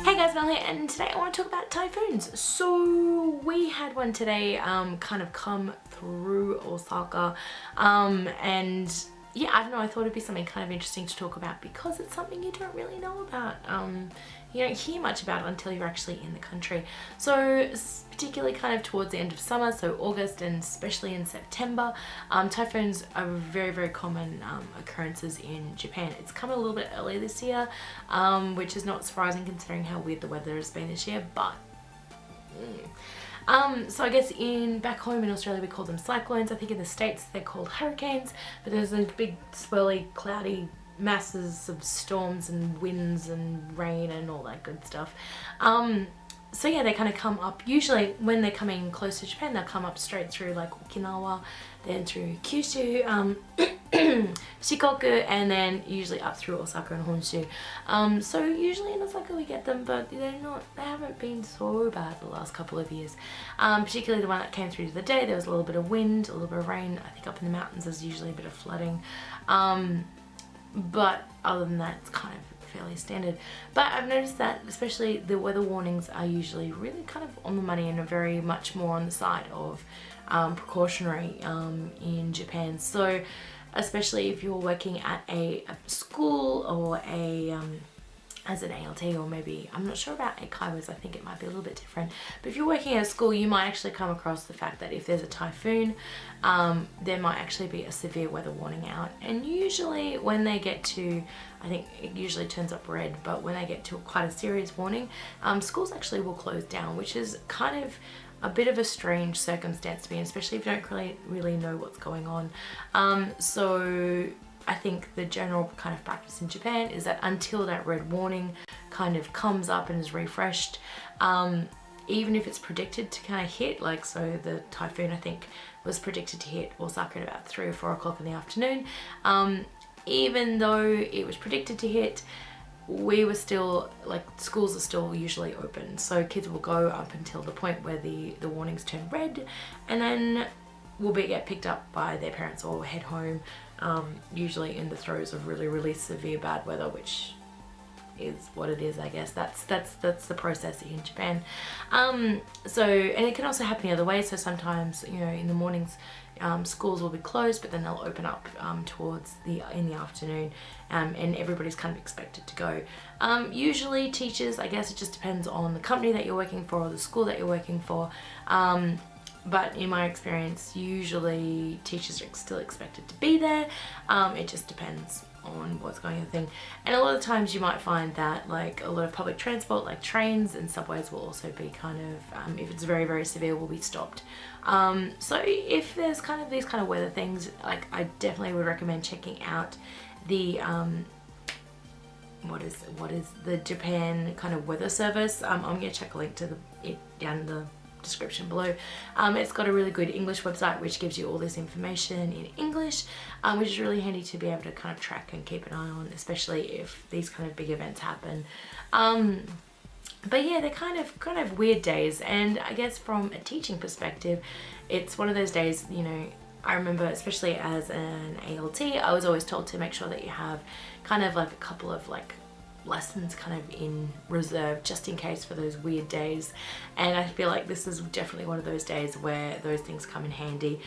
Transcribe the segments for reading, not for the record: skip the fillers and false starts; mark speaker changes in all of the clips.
Speaker 1: Hey guys, Mel here, and today I want to talk about typhoons. So we had one today kind of come through Osaka, and yeah, I don't know, I thought it'd be something kind of interesting to talk about because it's something you don't really know about. You don't hear much about it until you're actually in the country. So particularly kind of towards the end of summer, so August and especially in September, typhoons are very, very common occurrences in Japan. It's come a little bit earlier this year, which is not surprising considering how weird the weather has been this year, but so I guess back home in Australia we call them cyclones. I think in the States they're called hurricanes, but there's those big swirly cloudy masses of storms and winds and rain and all that good stuff. So yeah, they kind of come up, usually when they're coming close to Japan, they'll come up straight through like Okinawa, then through Kyushu, Shikoku, and then usually up through Osaka and Honshu. So usually in Osaka we get them, but they haven't been so bad the last couple of years. Particularly the one that came through the day, there was a little bit of wind, a little bit of rain. I think up in the mountains there's usually a bit of flooding. But other than that, it's kind of fairly standard. But I've noticed that especially the weather warnings are usually really kind of on the money and are very much more on the side of precautionary in Japan. So especially if you're working at a school or as an ALT, or maybe, I'm not sure about Eikaiwas, I think it might be a little bit different. But if you're working at a school, you might actually come across the fact that if there's a typhoon, there might actually be a severe weather warning out. And usually when they get to, I think it usually turns up red, but when they get to quite a serious warning, schools actually will close down, which is kind of a bit of a strange circumstance to be in, especially if you don't really know what's going on. So I think the general kind of practice in Japan is that until that red warning kind of comes up and is refreshed, even if it's predicted to kind of hit, like so the typhoon I think was predicted to hit Osaka at about 3 or 4 o'clock in the afternoon, even though it was predicted to hit, we were still, like, schools are still usually open, so kids will go up until the point where the warnings turn red, and then will get picked up by their parents or head home, usually in the throes of really, really severe bad weather, which is what it is, I guess. That's the process in Japan. So, and it can also happen the other way. So sometimes, you know, in the mornings, schools will be closed, but then they'll open up in the afternoon, and everybody's kind of expected to go. Usually teachers, I guess it just depends on the company that you're working for or the school that you're working for. But in my experience, usually teachers are still expected to be there. It just depends on what's going on. And a lot of times you might find that like a lot of public transport, like trains and subways, will also be kind of, if it's very, very severe, will be stopped. So if there's kind of these kind of weather things, like I definitely would recommend checking out the what is the Japan kind of weather service. I'm gonna check a link to it down in the description below. It's got a really good English website which gives you all this information in English, which is really handy to be able to kind of track and keep an eye on, especially if these kind of big events happen. But yeah, they're kind of weird days, and I guess from a teaching perspective, it's one of those days, you know, I remember especially as an ALT, I was always told to make sure that you have kind of like a couple of like lessons kind of in reserve just in case for those weird days, and I feel like this is definitely one of those days where those things come in handy.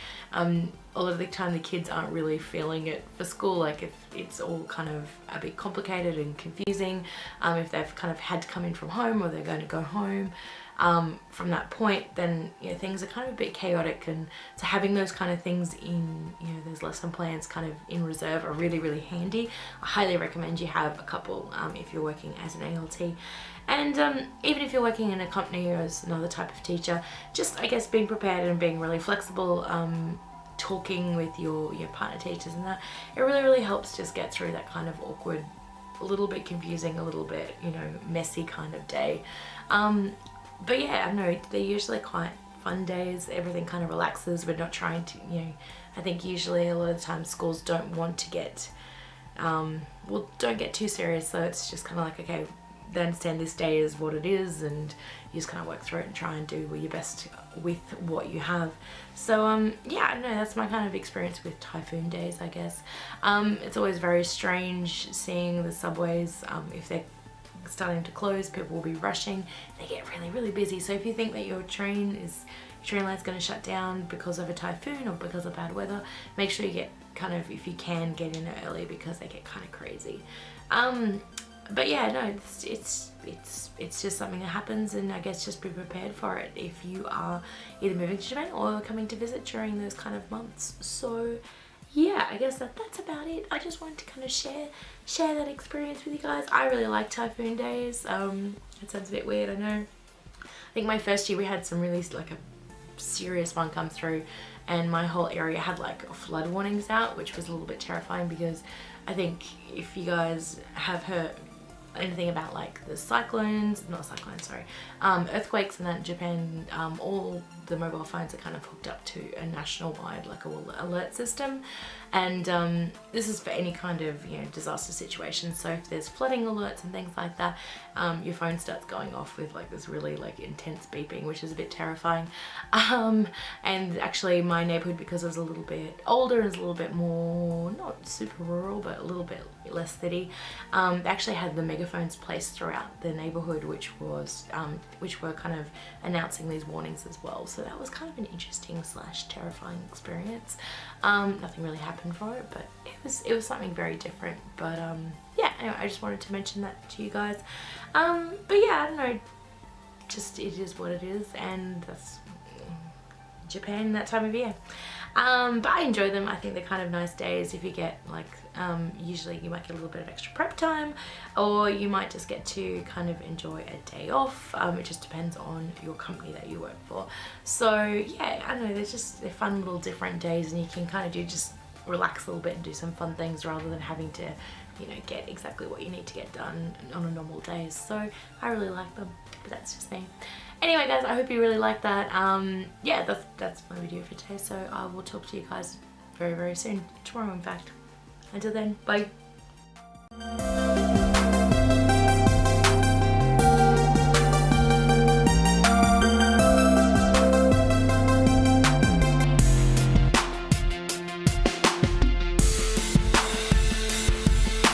Speaker 1: A lot of the time the kids aren't really feeling it for school, like if it's all kind of a bit complicated and confusing, if they've kind of had to come in from home or they're going to go home from that point, then you know things are kind of a bit chaotic, and so having those kind of things in, you know, those lesson plans kind of in reserve are really, really handy. I highly recommend you have a couple if you're working as an ALT. And even if you're working in a company or as another type of teacher, just I guess being prepared and being really flexible, talking with your partner teachers and that, it really, really helps just get through that kind of awkward, a little bit confusing, a little bit, you know, messy kind of day. But yeah, I know they're usually quite fun days. Everything kind of relaxes. We're not trying to, you know, I think usually a lot of the time schools don't want to get, don't get too serious. So it's just kind of like, okay, they understand this day is what it is, and you just kind of work through it and try and do your best with what you have. So yeah, I don't know, that's my kind of experience with typhoon days, I guess. It's always very strange seeing the subways, if they're starting to close, people will be rushing, they get really, really busy. So if you think that your train line's going to shut down because of a typhoon or because of bad weather, make sure you get kind of, if you can, get in early because they get kind of crazy. But yeah, no, it's just something that happens, and I guess just be prepared for it if you are either moving to Japan or coming to visit during those kind of months. So yeah, I guess that's about it. I just wanted to kind of share that experience with you guys. I really like typhoon days. It sounds a bit weird, I know. I think my first year we had some really like a serious one come through, and my whole area had like flood warnings out, which was a little bit terrifying, because I think if you guys have heard anything about like the earthquakes, and that in Japan, all the mobile phones are kind of hooked up to a national-wide like alert system, and this is for any kind of, you know, disaster situation. So if there's flooding alerts and things like that, your phone starts going off with like this really like intense beeping, which is a bit terrifying. And actually my neighborhood, because it was a little bit older and it was a little bit more, not super rural, but a little bit less city, they actually had the megaphones placed throughout the neighborhood, which were kind of announcing these warnings as well. So that was kind of an interesting / terrifying experience. Nothing really happened for it, but it was something very different. But yeah, anyway, I just wanted to mention that to you guys. But yeah, I don't know, just it is what it is, and that's Japan that time of year. But I enjoy them. I think they're kind of nice days. If you get like, usually you might get a little bit of extra prep time, or you might just get to kind of enjoy a day off. It just depends on your company that you work for. So yeah, I don't know, they're fun little different days, and you can kind of just relax a little bit and do some fun things rather than having to, you know, get exactly what you need to get done on a normal day. So I really like them, but that's just me. Anyway guys, I hope you really like that. Yeah, that's my video for today, so I will talk to you guys very, very soon. Tomorrow, in fact. Until then, bye.